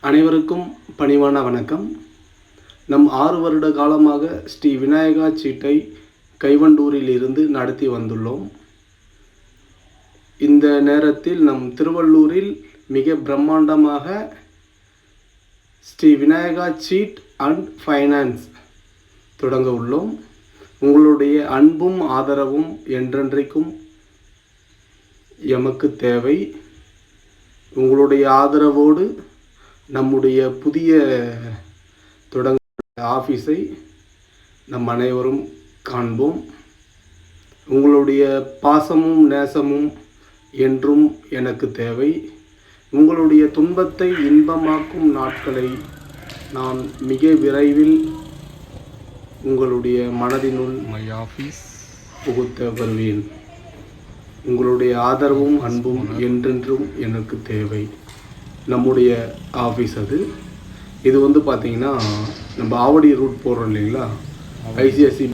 அனைவருக்கும் பணிவான வணக்கம். நம் 6 வருட காலமாக ஸ்ரீ விநாயகா சீட்டை கைவண்டூரில் இருந்து நடத்தி வந்துள்ளோம். இந்த நேரத்தில் நம் திருவள்ளூரில் மிக பிரம்மாண்டமாக Sri Vinayaka chit and finance தொடங்க உள்ளோம். உங்களுடைய அன்பும் ஆதரவும் என்றென்றைக்கும் எமக்கு தேவை. உங்களுடைய ஆதரவோடு நம்முடைய புதிய தொடங்க ஆஃபீஸை நம் அனைவரும் காண்போம். உங்களுடைய பாசமும் நேசமும் என்றும் எனக்கு தேவை. உங்களுடைய துன்பத்தை இன்பமாக்கும் நாட்களை நான் மிக விரைவில் உங்களுடைய மனதினுள் புகுத்த வருவேன். உங்களுடைய ஆதரவும் அன்பும் என்றென்றும் எனக்கு தேவை. நம்முடைய ஆஃபீஸ் இது வந்து பார்த்திங்கன்னா நம்ம ஆவடி ரூட் போடுறோம் இல்லைங்களா, ஐசிஐசி